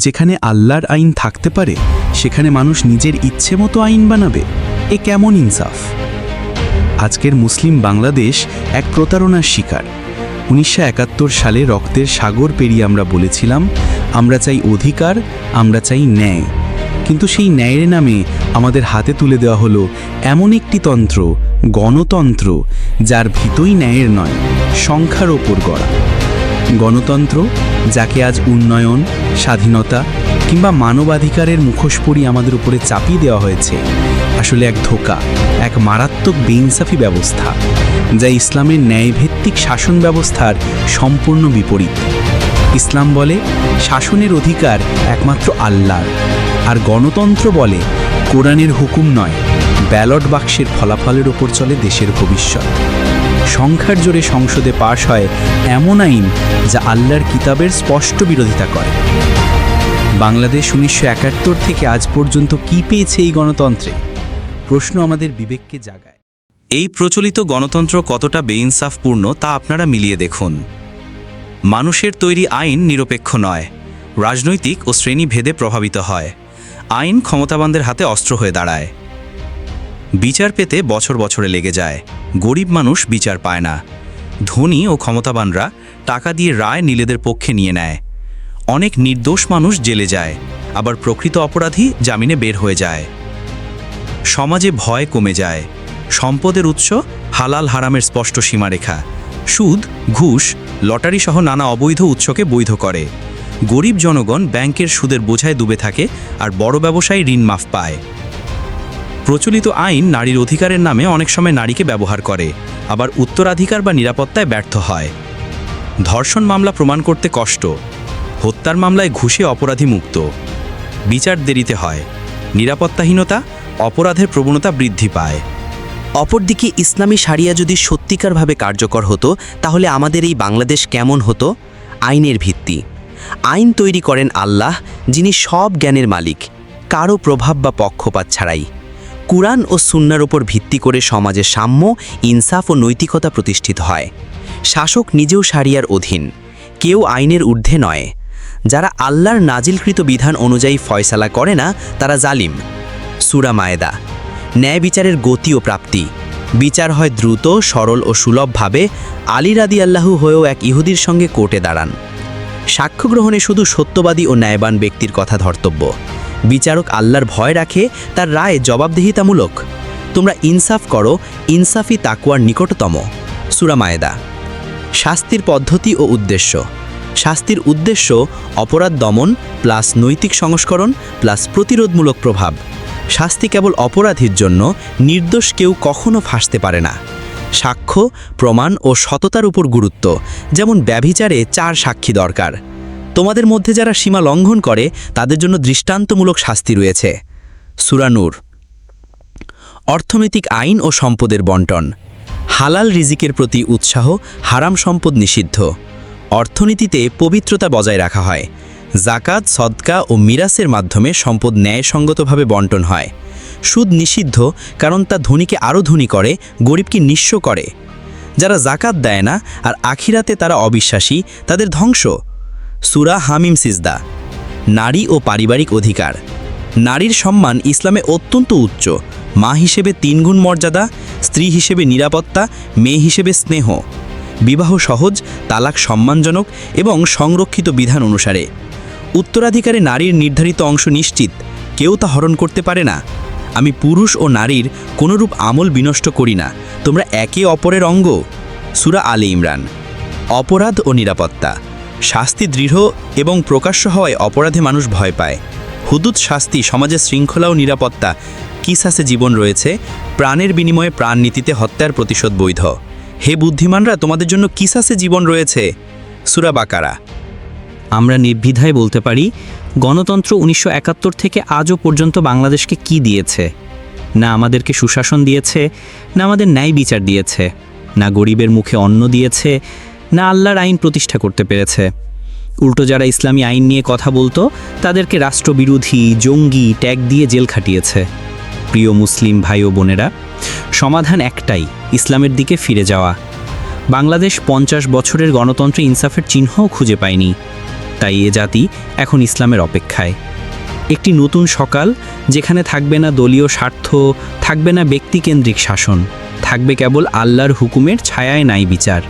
যেখানে আল্লাহর আইন থাকতে পারে সেখানে মানুষ নিজের ইচ্ছে মতো আইন বানাবে? এ কেমন ইনসাফ? আজকের মুসলিম বাংলাদেশ এক প্রতারণার শিকার। 1971 সালে রক্তের সাগর পেরিয়ে আমরা বলেছিলাম, আমরা চাই অধিকার, আমরা চাই ন্যায়। কিন্তু সেই ন্যায়ের নামে আমাদের হাতে তুলে দেওয়া হলো এমন একটি তন্ত্র, গণতন্ত্র, যার ভিতই ন্যায়ের নয়, সংখ্যার ওপর গড়া। গণতন্ত্র, যাকে আজ উন্নয়ন, স্বাধীনতা কিংবা মানবাধিকারের মুখোশ পরিয়ে আমাদের উপরে চাপিয়ে দেওয়া হয়েছে, আসলে এক ধোঁকা, এক মারাত্মক বেইনসাফি ব্যবস্থা, যা ইসলামের ন্যায়ভিত্তিক শাসন ব্যবস্থার সম্পূর্ণ বিপরীত। ইসলাম বলে শাসনের অধিকার একমাত্র আল্লাহর, আর গণতন্ত্র বলে কোরআনের হুকুম নয়, ব্যালট বাক্সের ফলাফলের ওপর চলে দেশের ভবিষ্যৎ। সংখ্যার জোরে সংসদে পাশ হয় এমন আইন যা আল্লাহর কিতাবের স্পষ্ট বিরোধিতা করে। বাংলাদেশ 1971 থেকে আজ পর্যন্ত কি পেয়েছে এই গণতন্ত্রে? প্রশ্ন আমাদের বিবেককে জাগায়। এই প্রচলিত গণতন্ত্র কতটা বেইনসাফপূর্ণ তা আপনারা মিলিয়ে দেখুন। মানুষের তৈরি আইন নিরপেক্ষ নয়, রাজনৈতিক ও শ্রেণীভেদে প্রভাবিত হয়। আইন ক্ষমতাবানদের হাতে অস্ত্র হয়ে দাঁড়ায়। বিচার পেতে বছর বছরে লেগে যায়, গরিব মানুষ বিচার পায় না। ধনী ও ক্ষমতাবানরা টাকা দিয়ে রায় নিজেদের পক্ষে নিয়ে নেয়। অনেক নির্দোষ মানুষ জেলে যায়, আবার প্রকৃত অপরাধী জামিনে বের হয়ে যায়। সমাজে ভয় কমে যায়। সম্পদের উৎস হালাল হারামের স্পষ্ট সীমারেখা। সুদ, ঘুষ, লটারি সহ নানা অবৈধ উৎসকে বৈধ করে। গরিব জনগণ ব্যাংকের সুদের বোঝায় ডুবে থাকে, আর বড় ব্যবসায়ী ঋণ মাফ পায়। প্রচলিত আইন নারীর অধিকারের নামে অনেক সময় নারীকে ব্যবহার করে, আবার উত্তরাধিকার বা নিরাপত্তায় ব্যর্থ হয়। ধর্ষণ মামলা প্রমাণ করতে কষ্ট, হত্যার মামলায় ঘুষে অপরাধী মুক্ত। বিচার দেরিতে হয়, নিরাপত্তাহীনতা, অপরাধের প্রবণতা বৃদ্ধি পায়। অপরদিকে ইসলামী শারিয়া যদি সত্যিকারভাবে কার্যকর হতো, তাহলে আমাদের এই বাংলাদেশ কেমন হতো? আইনের ভিত্তি। আইন তৈরি করেন আল্লাহ, যিনি সব জ্ঞানের মালিক, কারও প্রভাব বা পক্ষপাত ছাড়াই। কুরআন ও সুন্নাহর উপর ভিত্তি করে সমাজে সাম্য, ইনসাফ ও নৈতিকতা প্রতিষ্ঠিত হয়। শাসক নিজেও শারিয়ার অধীন, কেউ আইনের ঊর্ধ্বে নয়। যারা আল্লাহর নাজিলকৃত বিধান অনুযায়ী ফয়সালা করে না, তারা জালিম। সূরা মায়েদা। ন্যায় বিচারের গতি ও প্রাপ্তি। বিচার হয় দ্রুত, সরল ও সুলভভাবে। আলী রাদিয়াল্লাহু হয়েও এক ইহুদির সঙ্গে কোর্টে দাঁড়ান। সাক্ষ্য গ্রহণে শুধু সত্যবাদী ও ন্যায়বান ব্যক্তির কথা ধর্তব্য। বিচারক আল্লাহর ভয় রাখে, তার রায় জবাবদিহিতামূলক। তোমরা ইনসাফ করো, ইনসাফই তাকওয়ার নিকটতম। সূরা মায়েদা। শাস্তির পদ্ধতি ও উদ্দেশ্য। শাস্তির উদ্দেশ্য অপরাধ দমন প্লাস নৈতিক সংস্করণ প্লাস প্রতিরোধমূলক প্রভাব। শাস্তি কেবল অপরাধীর জন্য, নির্দোষ কেউ কখনো ফাঁসতে পারে না। সাক্ষ্য, প্রমাণ ও সততার উপর গুরুত্ব, যেমন ব্যভিচারে 4 সাক্ষী দরকার। তোমাদের মধ্যে যারা সীমা লঙ্ঘন করে তাদের জন্য দৃষ্টান্তমূলক শাস্তি রয়েছে। সূরা নূর। অর্থনৈতিক আইন ও সম্পদের বণ্টন। হালাল রিজিকের প্রতি উৎসাহ, হারাম সম্পদ নিষিদ্ধ। অর্থনীতিতে পবিত্রতা বজায় রাখা হয়। জাকাত, সদকা ও মিরাসের মাধ্যমে সম্পদ ন্যায়সঙ্গতভাবে বণ্টন হয়। সুদ নিষিদ্ধ, কারণ তা ধনীকে আরও ধনী করে, গরিবকে নিঃস্ব করে। যারা জাকাত দেয় না আর আখিরাতে তারা অবিশ্বাসী, তাদের ধ্বংস। সূরা হামিম সিজদা। নারী ও পারিবারিক অধিকার। নারীর সম্মান ইসলামে অত্যন্ত উচ্চ। মা হিসেবে 3 গুণ মর্যাদা, স্ত্রী হিসেবে নিরাপত্তা, মেয়ে হিসেবে স্নেহ। বিবাহ সহজ, তালাক সম্মানজনক এবং সংরক্ষিত বিধান অনুসারে। উত্তরাধিকারে নারীর নির্ধারিত অংশ নিশ্চিত, কেউ তা হরণ করতে পারে না। আমি পুরুষ ও নারীর কোনোরূপ আমল বিনষ্ট করি না, তোমরা একে অপরের অঙ্গ। সূরা আলে ইমরান। অপরাধ ও নিরাপত্তা। শাস্তি দৃঢ় এবং প্রকাশ্য হওয়ায় অপরাধে মানুষ ভয় পায়। হুদুদ শাস্তি সমাজে শৃঙ্খলা ও নিরাপত্তা। কিসাসে জীবন রয়েছে, প্রাণের বিনিময়ে প্রাণ নীতিতে হত্যার প্রতিশোধ বৈধ। হে বুদ্ধিমানরা, তোমাদের জন্য কিসাসে জীবন রয়েছে। সূরা বাকারা। আমরা নির্দ্বিধায় বলতে পারি, গণতন্ত্র 1971 থেকে আজও পর্যন্ত বাংলাদেশকে কি দিয়েছে? না আমাদেরকে সুশাসন দিয়েছে, না আমাদের ন্যায় বিচার দিয়েছে, না গরিবের মুখে অন্ন দিয়েছে, না আল্লাহর আইন প্রতিষ্ঠা করতে পেরেছে। উল্টো যারা ইসলামী আইন নিয়ে কথা বলতো, তাদেরকে রাষ্ট্রবিরোধী, জঙ্গি ট্যাগ দিয়ে জেল খাটিয়েছে। প্রিয় মুসলিম ভাই ও বোনেরা, সমাধান একটাই, ইসলামের দিকে ফিরে যাওয়া। বাংলাদেশ 50 বছরের গণতন্ত্রে ইনসাফের চিহ্নও খুঁজে পায়নি। তাই এ জাতি এখন ইসলামের অপেক্ষায়। একটি নতুন সকাল, যেখানে থাকবে না দলীয় স্বার্থ, থাকবে না ব্যক্তিকেন্দ্রিক শাসন, থাকবে কেবল আল্লাহর হুকুমের ছায়ায় ন্যায় বিচার।